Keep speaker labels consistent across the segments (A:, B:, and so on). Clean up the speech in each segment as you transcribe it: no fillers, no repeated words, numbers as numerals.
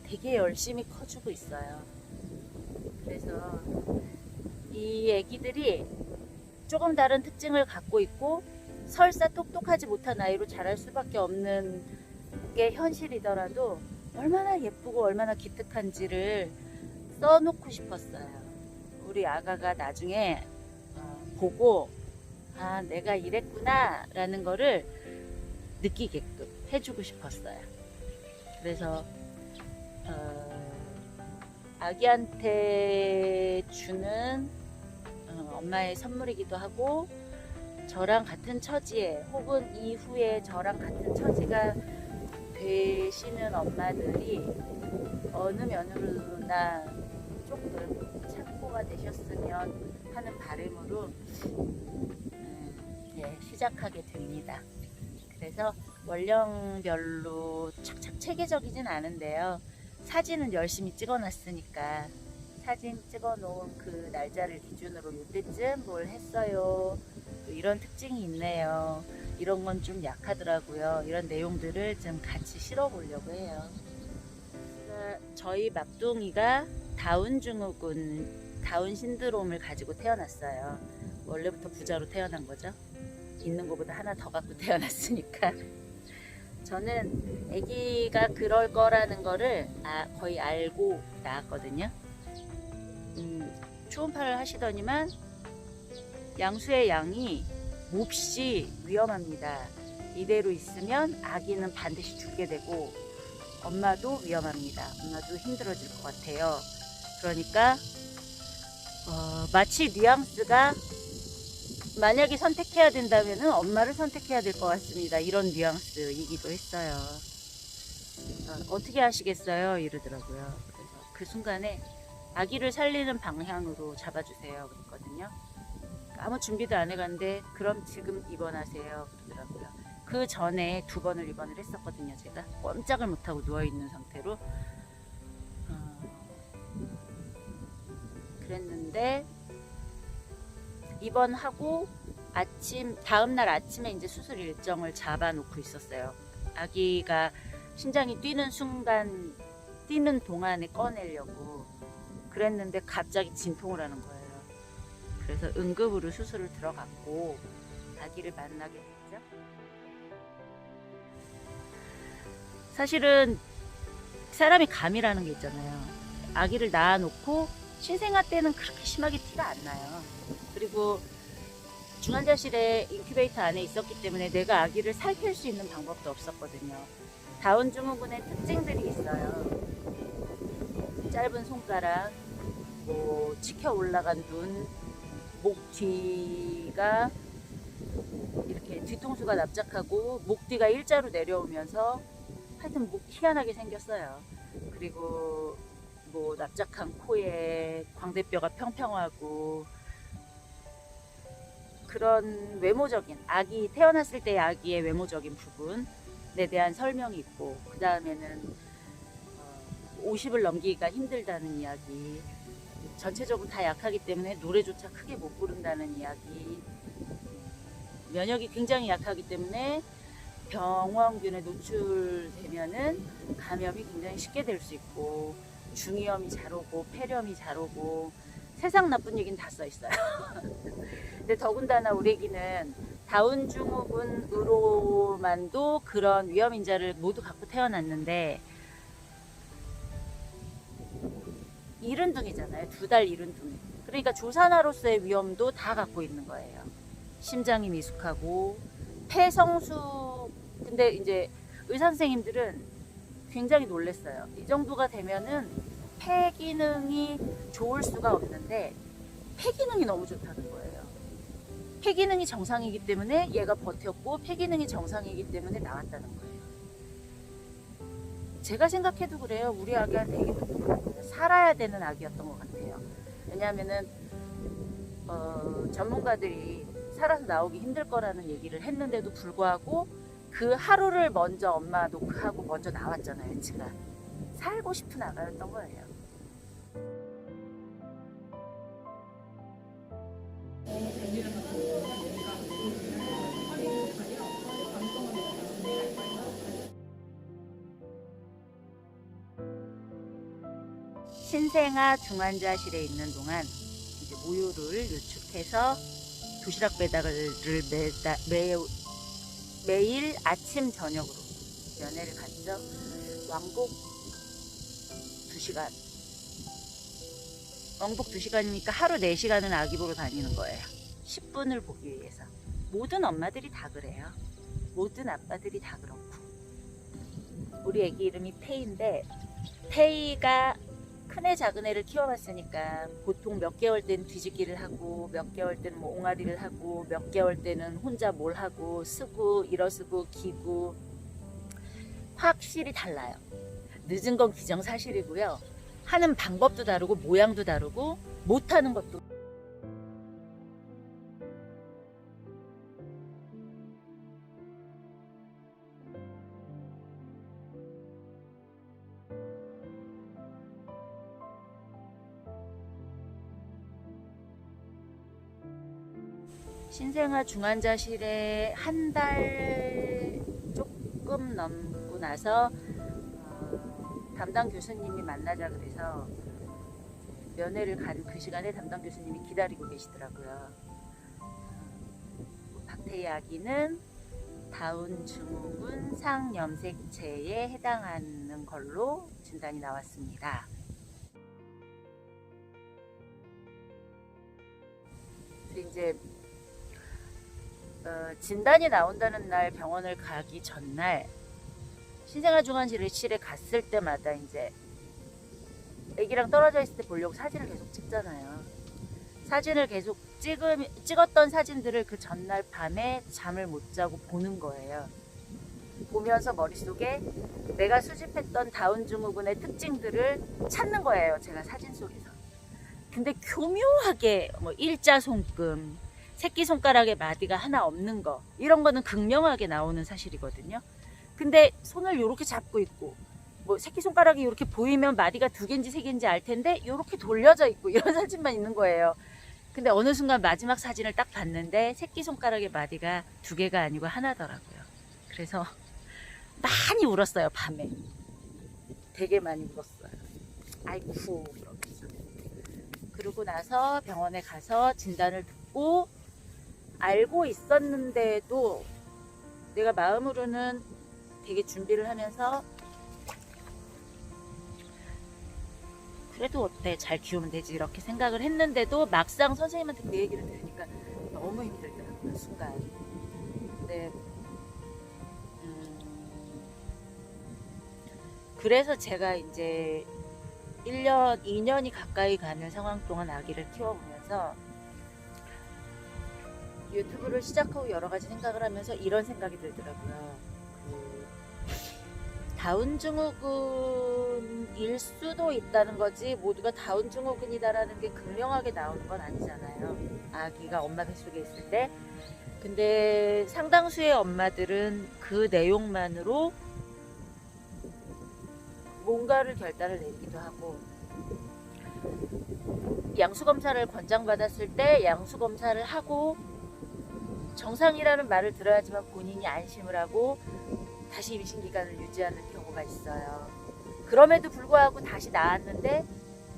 A: 되게 열심히 커주고 있어요. 그래서 이 애기들이 조금 다른 특징을 갖고 있고 설사 똑똑하지 못한 아이로 자랄 수밖에 없는 게 현실이더라도 얼마나 예쁘고 얼마나 기특한지를 써놓고 싶었어요. 우리 아가가 나중에 보고 아 내가 이랬구나 라는 거를 느끼게끔 해주고 싶었어요. 그래서 아기한테 주는 엄마의 선물이기도 하고 저랑 같은 처지에 혹은 이후에 저랑 같은 처지가 되시는 엄마들이 어느 면으로나 조금 참고가 되셨으면 하는 바람으로 시작하게 됩니다. 그래서 원령별로 착착 체계적이진 않은데요. 사진은 열심히 찍어놨으니까 사진 찍어놓은 그 날짜를 기준으로 이때쯤 뭘 했어요. 이런 특징이 있네요. 이런 건 좀 약하더라고요. 이런 내용들을 좀 같이 실어보려고 해요. 저희 막둥이가 다운 증후군, 다운 신드롬을 가지고 태어났어요. 원래부터 부자로 태어난 거죠. 있는 것보다 하나 더 갖고 태어났으니까. 저는 아기가 그럴 거라는 거를 거의 알고 낳았거든요. 초음파를 하시더니만 양수의 양이 몹시 위험합니다. 이대로 있으면 아기는 반드시 죽게 되고 엄마도 위험합니다. 엄마도 힘들어질 것 같아요. 그러니까 마치 뉘앙스가 만약에 선택해야 된다면 엄마를 선택해야 될 것 같습니다. 이런 뉘앙스이기도 했어요. 어떻게 하시겠어요? 이러더라고요. 그래서 그 순간에 아기를 살리는 방향으로 잡아주세요. 그랬거든요. 아무 준비도 안 해갔는데 그럼 지금 입원하세요. 그러더라고요. 그 전에 2번을 입원을 했었거든요. 제가 꼼짝을 못하고 누워있는 상태로 그랬는데 입원하고 다음날 아침에 이제 수술 일정을 잡아놓고 있었어요. 아기가 심장이 뛰는 순간, 뛰는 동안에 꺼내려고 그랬는데 갑자기 진통을 하는 거예요. 그래서 응급으로 수술을 들어갔고 아기를 만나게 됐죠. 사실은 사람이 감이라는 게 있잖아요. 아기를 낳아놓고 신생아 때는 그렇게 심하게 티가 안 나요. 그리고 중환자실에 인큐베이터 안에 있었기 때문에 내가 아기를 살필 수 있는 방법도 없었거든요. 다운 증후군의 특징들이 있어요. 짧은 손가락, 치켜 올라간 눈, 목 뒤가 이렇게 뒤통수가 납작하고 목 뒤가 일자로 내려오면서 하여튼 목 희한하게 생겼어요. 그리고 납작한 코에 광대뼈가 평평하고 그런 외모적인 아기 태어났을 때 아기의 외모적인 부분에 대한 설명이 있고 그 다음에는 50을 넘기기가 힘들다는 이야기, 전체적으로 다 약하기 때문에 노래조차 크게 못 부른다는 이야기, 면역이 굉장히 약하기 때문에 병원균에 노출되면은 감염이 굉장히 쉽게 될 수 있고 중이염이 잘 오고 폐렴이 잘 오고 세상 나쁜 얘기는 다 써 있어요. 근데 더군다나 우리 애기는 다운 증후군으로만도 그런 위험 인자를 모두 갖고 태어났는데 이른둥이잖아요. 2달 이른둥이. 그러니까 조산아로서의 위험도 다 갖고 있는 거예요. 심장이 미숙하고 폐성수. 근데 이제 의사 선생님들은 굉장히 놀랐어요. 이 정도가 되면은 폐 기능이 좋을 수가 없는데 폐 기능이 너무 좋다는 거예요. 폐 기능이 정상이기 때문에 얘가 버텼고 폐 기능이 정상이기 때문에 나왔다는 거예요. 제가 생각해도 그래요. 우리 아기가 되게 살아야 되는 아기였던 것 같아요. 왜냐하면은 전문가들이 살아서 나오기 힘들 거라는 얘기를 했는데도 불구하고 그 하루를 먼저 엄마 노크하고 먼저 나왔잖아요. 제가 살고 싶은 아가였던 거예요. 신생아 중환자실에 있는 동안 이제 모유를 유축해서 도시락 배달을 매일 아침 저녁으로 면회를 갔죠. 왕복 2시간. 왕복 2시간이니까 하루 4시간은 아기 보러 다니는 거예요. 10분을 보기 위해서. 모든 엄마들이 다 그래요. 모든 아빠들이 다 그렇고. 우리 애기 이름이 태희인데, 태희가 큰애 작은애를 키워봤으니까 보통 몇 개월 때는 뒤집기를 하고, 몇 개월 때는 뭐 옹알이를 하고, 몇 개월 때는 혼자 뭘 하고, 쓰고 일어쓰고 기고, 확실히 달라요. 늦은 건 기정사실이고요. 하는 방법도 다르고 모양도 다르고 못하는 것도. 신생아 중환자실에 한 달 조금 넘고 나서 담당 교수님이 만나자 그래서 면회를 간 그 시간에 담당 교수님이 기다리고 계시더라고요. 박태희 아기는 다운 증후군 상염색체에 해당하는 걸로 진단이 나왔습니다. 이제 진단이 나온다는 날 병원을 가기 전날 신생아 중환자실에 갔을 때마다 이제 애기랑 떨어져 있을 때 보려고 사진을 계속 찍잖아요. 사진을 계속 찍었던 사진들을 그 전날 밤에 잠을 못 자고 보는 거예요. 보면서 머릿속에 내가 수집했던 다운 증후군의 특징들을 찾는 거예요. 제가 사진 속에서. 근데 교묘하게 뭐 일자 손금, 새끼손가락에 마디가 하나 없는 거, 이런 거는 극명하게 나오는 사실이거든요. 근데 손을 이렇게 잡고 있고, 뭐 새끼손가락이 이렇게 보이면 마디가 2개인지 3개인지 알 텐데 이렇게 돌려져 있고 이런 사진만 있는 거예요. 근데 어느 순간 마지막 사진을 딱 봤는데 새끼손가락의 마디가 2개가 아니고 하나더라고요. 그래서 많이 울었어요. 밤에 되게 많이 울었어요. 아이쿠 그러면서. 그러고 나서 병원에 가서 진단을 듣고, 알고 있었는데도 내가 마음으로는 되게 준비를 하면서 그래도 어때, 잘 키우면 되지 이렇게 생각을 했는데도 막상 선생님한테 그 얘기를 들으니까 너무 힘들더라고요. 순간. 근데 그래서 제가 이제 1년, 2년이 가까이 가는 상황 동안 아기를 키워보면서 유튜브를 시작하고 여러 가지 생각을 하면서 이런 생각이 들더라고요. 다운 증후군일 수도 있다는 거지, 모두가 다운 증후군이다라는 게 극명하게 나오는 건 아니잖아요. 아기가 엄마 뱃속에 있을 때. 근데 상당수의 엄마들은 그 내용만으로 뭔가를 결단을 내리기도 하고, 양수검사를 권장받았을 때 양수검사를 하고 정상이라는 말을 들어야지만 본인이 안심을 하고 다시 임신기간을 유지하는 경우가 있어요. 그럼에도 불구하고 다시 낳았는데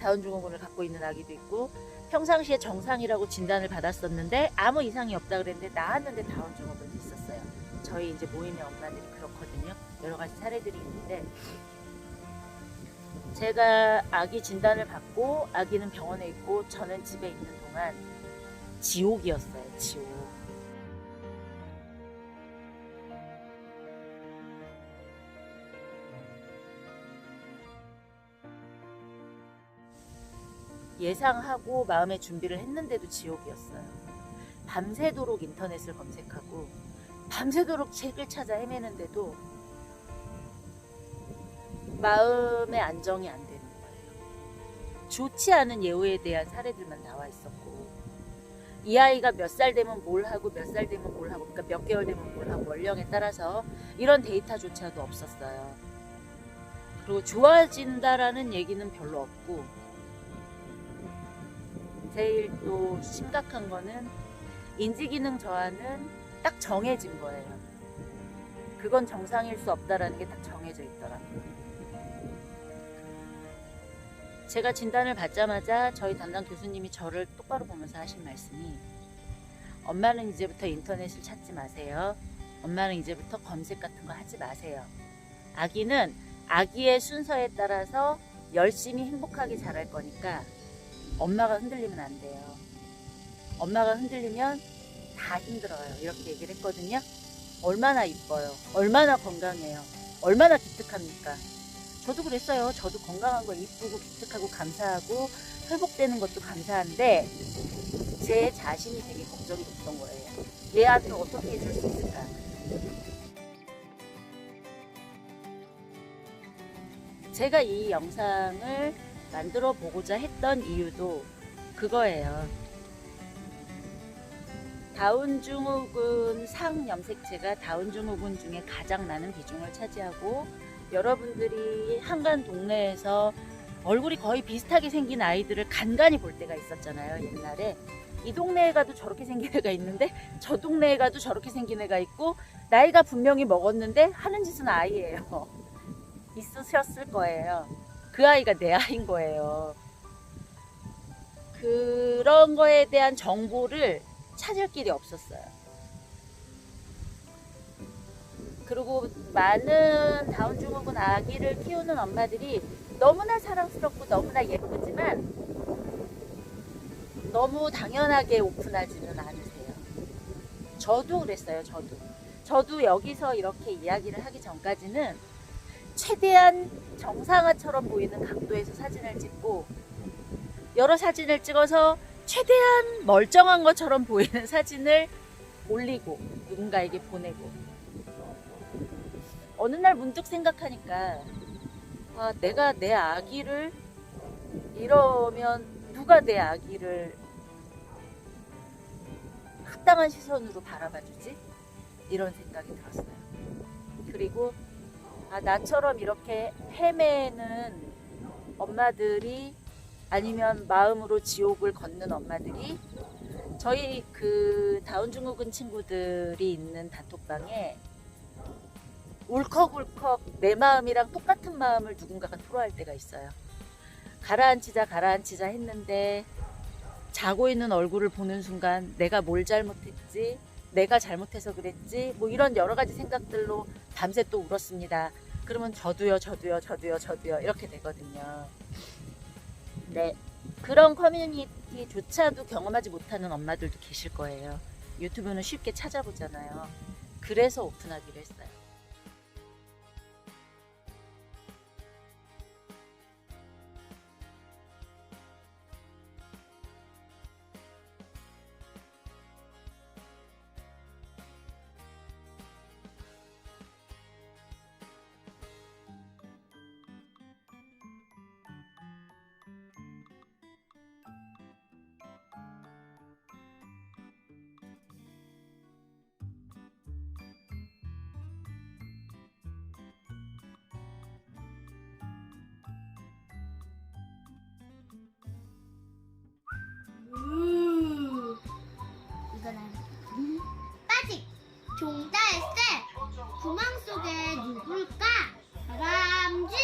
A: 다운 증후군을 갖고 있는 아기도 있고, 평상시에 정상이라고 진단을 받았었는데 아무 이상이 없다 그랬는데 낳았는데 다운 증후군이 있었어요. 저희 이제 모임의 엄마들이 그렇거든요. 여러 가지 사례들이 있는데, 제가 아기 진단을 받고 아기는 병원에 있고 저는 집에 있는 동안 지옥이었어요. 지옥. 예상하고 마음의 준비를 했는데도 지옥이었어요. 밤새도록 인터넷을 검색하고 밤새도록 책을 찾아 헤매는데도 마음의 안정이 안 되는 거예요. 좋지 않은 예후에 대한 사례들만 나와 있었고, 이 아이가 몇 살 되면 뭘 하고 몇 살 되면 뭘 하고, 그러니까 몇 개월 되면 뭘 하고, 연령에 따라서 이런 데이터조차도 없었어요. 그리고 좋아진다라는 얘기는 별로 없고, 제일 또 심각한 거는 인지기능 저하는 딱 정해진 거예요. 그건 정상일 수 없다라는 게 딱 정해져 있더라고요. 제가 진단을 받자마자 저희 담당 교수님이 저를 똑바로 보면서 하신 말씀이, 엄마는 이제부터 인터넷을 찾지 마세요. 엄마는 이제부터 검색 같은 거 하지 마세요. 아기는 아기의 순서에 따라서 열심히 행복하게 자랄 거니까 엄마가 흔들리면 안 돼요. 엄마가 흔들리면 다 힘들어요. 이렇게 얘기를 했거든요. 얼마나 이뻐요. 얼마나 건강해요. 얼마나 기특합니까? 저도 그랬어요. 저도 건강한 거 이쁘고 기특하고 감사하고 회복되는 것도 감사한데 제 자신이 되게 걱정이 됐던 거예요. 얘 아들 어떻게 해줄 수 있을까? 제가 이 영상을 만들어 보고자 했던 이유도 그거예요. 다운증후군 상염색체가 다운증후군 중에 가장 많은 비중을 차지하고, 여러분들이 한간 동네에서 얼굴이 거의 비슷하게 생긴 아이들을 간간히 볼 때가 있었잖아요. 옛날에 이 동네에 가도 저렇게 생긴 애가 있는데 저 동네에 가도 저렇게 생긴 애가 있고, 나이가 분명히 먹었는데 하는 짓은 아이예요. 있으셨을 거예요. 그 아이가 내 아이인 거예요. 그런 거에 대한 정보를 찾을 길이 없었어요. 그리고 많은 다운증후군 아기를 키우는 엄마들이 너무나 사랑스럽고 너무나 예쁘지만 너무 당연하게 오픈하지는 않으세요. 저도 그랬어요. 저도 여기서 이렇게 이야기를 하기 전까지는 최대한 정상화처럼 보이는 각도에서 사진을 찍고, 여러 사진을 찍어서 최대한 멀쩡한 것처럼 보이는 사진을 올리고 누군가에게 보내고, 어느 날 문득 생각하니까 내가 내 아기를 이러면 누가 내 아기를 합당한 시선으로 바라봐주지? 이런 생각이 들었어요. 그리고 나처럼 이렇게 헤매는 엄마들이, 아니면 마음으로 지옥을 걷는 엄마들이, 저희 그 다운증후군 친구들이 있는 단톡방에 울컥울컥 내 마음이랑 똑같은 마음을 누군가가 토로할 때가 있어요. 가라앉히자 했는데 자고 있는 얼굴을 보는 순간 내가 뭘 잘못했지? 내가 잘못해서 그랬지? 뭐 이런 여러 가지 생각들로 밤새 또 울었습니다. 그러면 저도요 이렇게 되거든요. 네, 그런 커뮤니티조차도 경험하지 못하는 엄마들도 계실 거예요. 유튜브는 쉽게 찾아보잖아요. 그래서 오픈하기로 했어요.
B: 이거는 빠직 종자의 새 구멍 속에 누굴까? 다람쥐